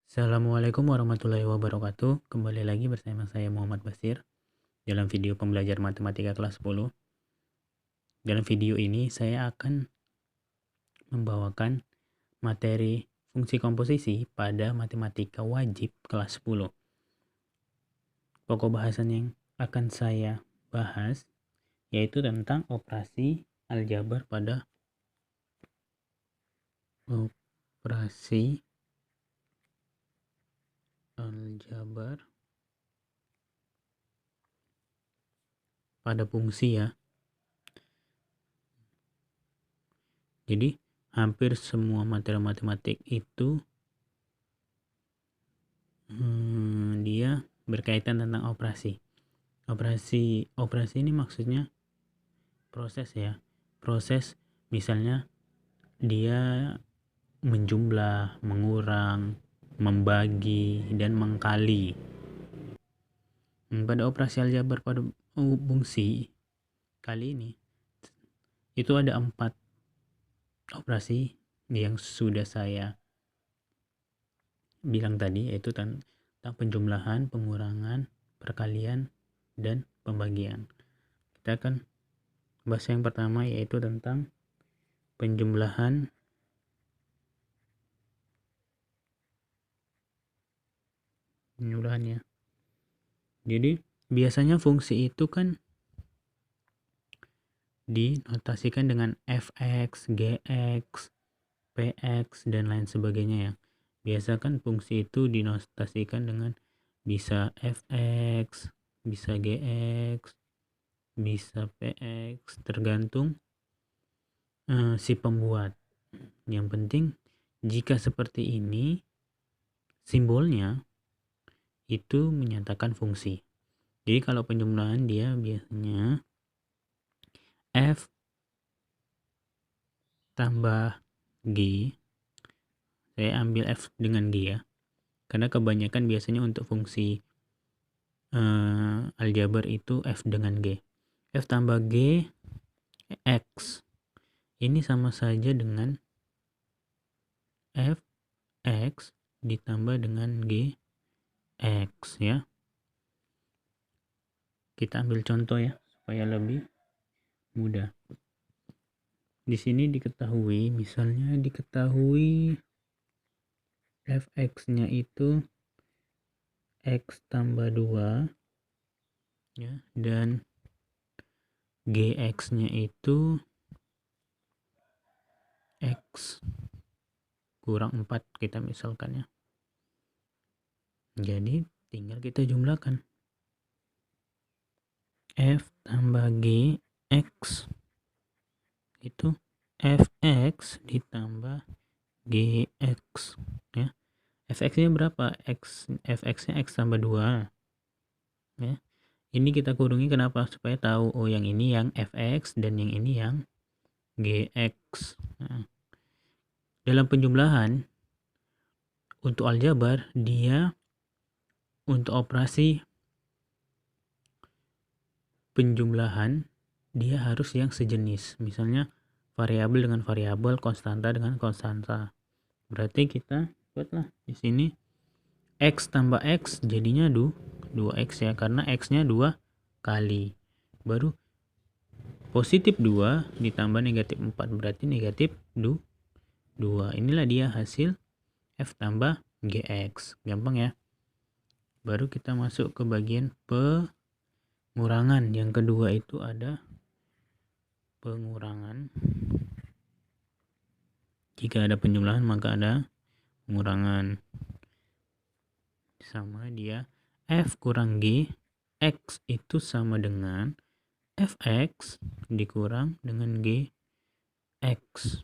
Assalamualaikum warahmatullahi wabarakatuh. Kembali lagi bersama saya Muhammad Basir dalam video pembelajar matematika kelas 10. Dalam video ini saya akan membawakan materi fungsi komposisi pada matematika wajib kelas 10. Pokok bahasan yang akan saya bahas yaitu tentang operasi aljabar pada fungsi ya. Jadi hampir semua materi matematik itu dia berkaitan tentang operasi. Operasi ini maksudnya proses ya. Proses misalnya dia menjumlah, mengurang, membagi, dan mengkali. Pada operasi aljabar pada fungsi kali ini itu ada 4 operasi yang sudah saya bilang tadi, yaitu tentang penjumlahan, pengurangan, perkalian, dan pembagian. Kita akan bahas yang pertama, yaitu tentang penjumlahan ya. Jadi biasanya fungsi itu kan dinotasikan dengan fx, gx, px, dan lain sebagainya ya. Biasa kan fungsi itu dinotasikan dengan bisa fx, bisa gx, bisa px, tergantung si pembuat. Yang penting jika seperti ini simbolnya itu menyatakan fungsi. Jadi kalau penjumlahan dia biasanya f tambah g. Saya ambil f dengan g ya, karena kebanyakan biasanya untuk fungsi aljabar itu f dengan g. F tambah g x ini sama saja dengan f x ditambah dengan g x ya. Kita ambil contoh ya supaya lebih mudah. Di sini misalnya diketahui fx-nya itu x tambah 2 ya, dan gx-nya itu x kurang 4 kita misalkan ya. Jadi tinggal kita jumlahkan f tambah g x itu fx ditambah gx ya. Fx-nya berapa? Fx-nya x tambah 2 ya. Ini kita kurungi kenapa? Supaya tahu yang ini yang fx dan yang ini yang gx. Nah, dalam penjumlahan untuk aljabar dia untuk operasi penjumlahan dia harus yang sejenis. Misalnya variabel dengan variabel, konstanta dengan konstanta. Berarti kita buatlah di sini x tambah x jadinya 2x ya, karena x-nya 2 kali. Baru positif 2 ditambah negatif 4 berarti negatif 2. Inilah dia hasil f tambah gx. Gampang ya. Baru kita masuk ke bagian pengurangan. Yang kedua itu ada pengurangan. Jika ada penjumlahan maka ada pengurangan. Sama dia f kurang g x itu sama dengan fx dikurang dengan gx.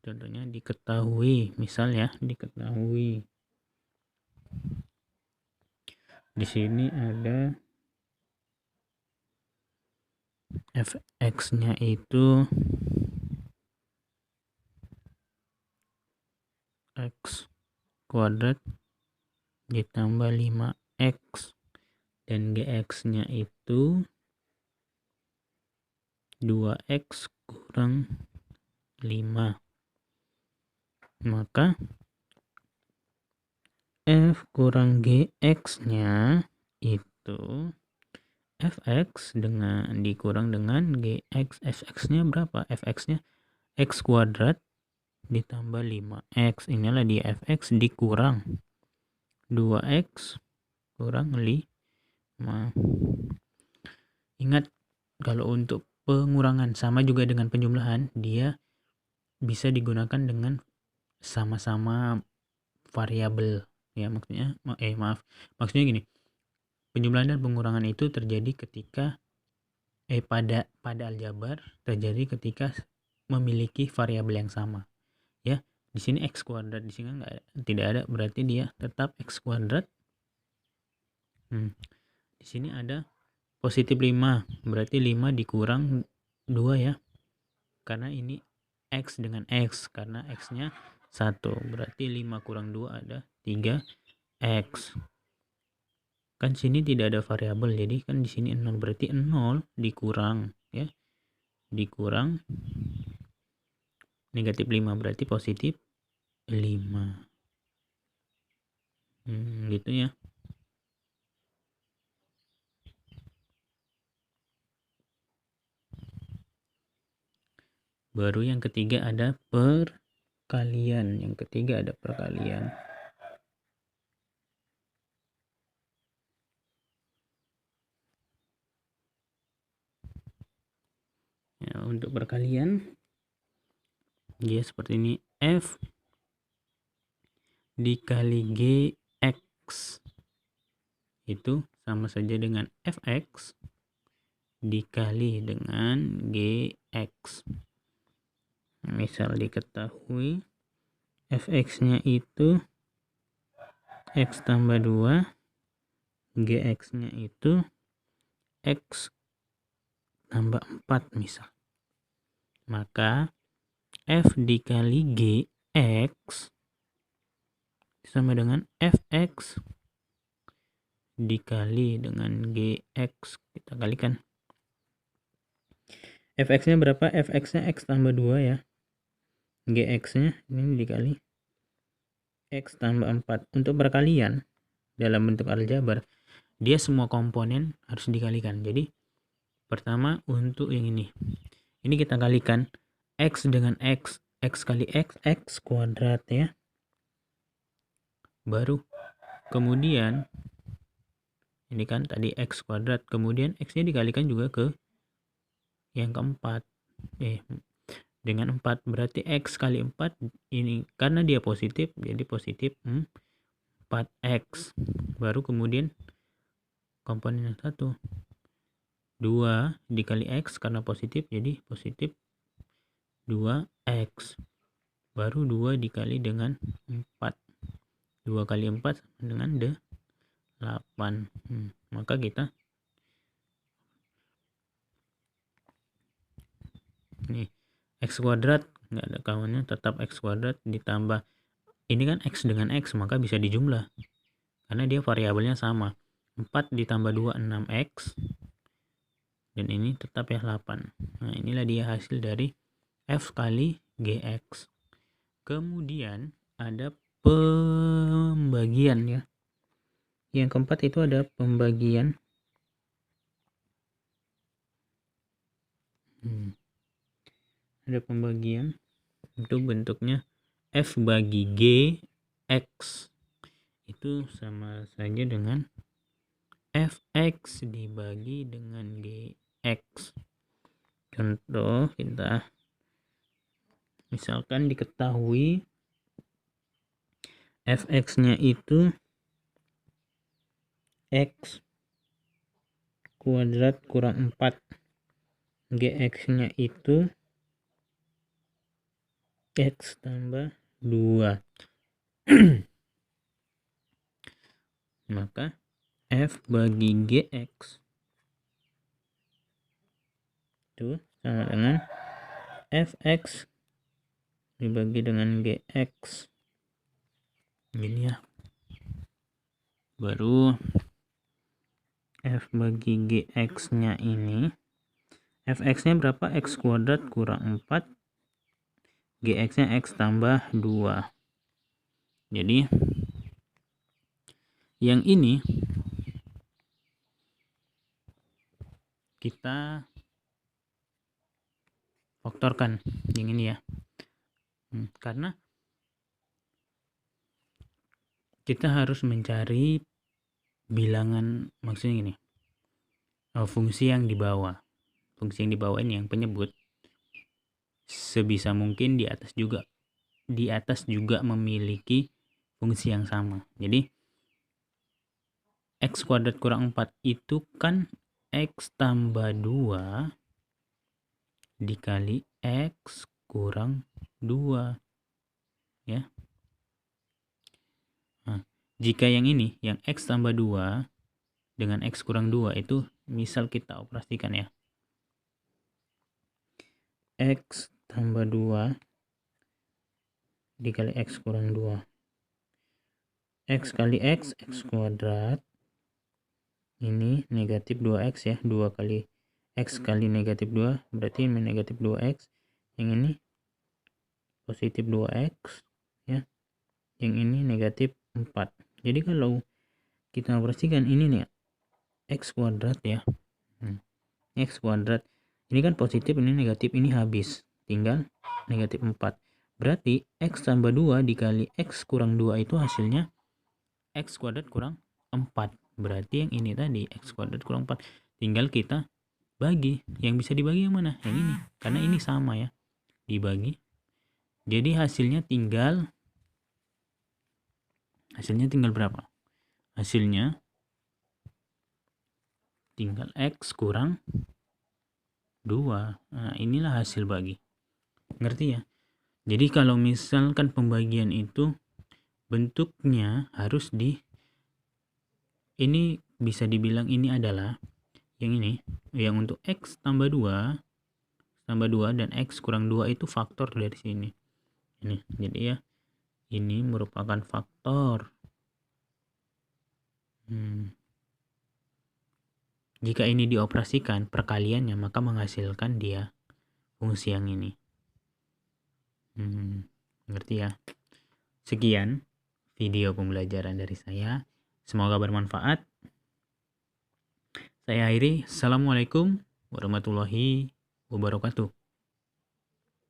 Contohnya diketahui, misal ya, diketahui di sini ada fx-nya itu x kuadrat ditambah 5x dan gx-nya itu 2x kurang 5. Maka f kurang gx-nya itu fx dikurang dengan gx. fx-nya berapa? fx-nya x kuadrat ditambah 5x. Inilah dia fx dikurang 2x kurang 5. Ingat, kalau untuk pengurangan sama juga dengan penjumlahan, dia bisa digunakan dengan sama-sama variabel ya, maksudnya gini, penjumlahan dan pengurangan itu terjadi ketika pada aljabar terjadi ketika memiliki variabel yang sama ya. Di sini x kuadrat, di sini tidak ada, berarti dia tetap x kuadrat. Di sini ada positif 5, berarti 5 dikurang 2 ya, karena ini x dengan x, karena x nya 1, berarti 5 kurang 2 ada 3x. Kan sini tidak ada variabel, jadi kan di sini 0, berarti 0 dikurang ya, dikurang negatif 5 berarti positif 5. Gitu ya. Baru yang ketiga ada perkalian. Yang ketiga ada perkalian. Ya, untuk perkalian dia seperti ini, f dikali gx itu sama saja dengan fx dikali dengan gx. Misal diketahui fx-nya itu x tambah 2, gx-nya itu x tambah 4 misal. Maka f dikali gx sama dengan fx dikali dengan gx. Kita kalikan. fx-nya berapa? fx-nya x tambah 2 ya. gx-nya ini dikali x tambah 4. Untuk perkalian dalam bentuk aljabar, dia semua komponen harus dikalikan. Jadi pertama untuk yang ini kita kalikan x dengan x, x kali x, x kuadrat ya. Baru kemudian ini kan tadi x kuadrat, kemudian x-nya dikalikan juga ke yang keempat dengan 4, berarti x kali 4 ini, karena dia positif jadi positif 4x. Baru kemudian komponen yang satu 2 dikali x, karena positif jadi positif 2x. Baru 2 dikali dengan 4, 2 kali 4 sama dengan 8. Maka kita nih x kuadrat nggak ada kawannya, tetap x kuadrat ditambah ini kan x dengan x, maka bisa dijumlah karena dia variabelnya sama. 4 ditambah 2 6x, dan ini tetap ya 8. Nah inilah dia hasil dari f kali gx. Kemudian ada pembagian ya. Yang keempat itu ada pembagian. Ada pembagian itu bentuknya f bagi gx itu sama saja dengan fx dibagi dengan gx. Contoh, kita misalkan diketahui fx-nya itu x kuadrat kurang 4, gx-nya itu x tambah 2. Maka f bagi gx itu sama dengan fx dibagi dengan gx. Gini ya. Baru f bagi gx-nya ini, fx-nya berapa? X kuadrat kurang 4, GX-nya X tambah 2. Jadi yang ini kita faktorkan, yang ini ya. Karena kita harus mencari bilangan, maksudnya gini, fungsi yang di bawah. Fungsi yang di bawah ini yang penyebut sebisa mungkin di atas juga memiliki fungsi yang sama. Jadi X kuadrat kurang 4 itu kan X tambah 2 dikali X kurang 2 ya. Nah, jika yang ini, yang X tambah 2 dengan X kurang 2 itu misal kita operasikan ya. X tambah 2 dikali X kurang 2. X kali X, X kuadrat. Ini negatif 2X ya. 2 kali X kali negatif 2 berarti ini negatif 2X. Yang ini positif 2X ya. Yang ini negatif 4. Jadi kalau kita operasikan ini nih X kuadrat ya. X kuadrat. Ini kan positif, ini negatif, ini habis. Tinggal negatif 4. Berarti X tambah 2 dikali X kurang 2 itu hasilnya X kuadrat kurang 4. Berarti yang ini tadi X kuadrat kurang 4. Tinggal kita bagi. Yang bisa dibagi yang mana? Yang ini. Karena ini sama ya. Dibagi. Jadi hasilnya tinggal berapa? Hasilnya tinggal X kurang 2. Nah, inilah hasil bagi. Ngerti ya? Jadi kalau misalkan pembagian itu bentuknya harus ini bisa dibilang ini adalah yang ini, yang untuk X tambah 2 dan X kurang 2 itu faktor dari sini. Ini. Jadi ya, ini merupakan faktor. Jika ini dioperasikan perkaliannya, maka menghasilkan dia fungsi yang ini. Ngerti ya? Sekian video pembelajaran dari saya. Semoga bermanfaat. Saya akhiri. Assalamualaikum warahmatullahi wabarakatuh.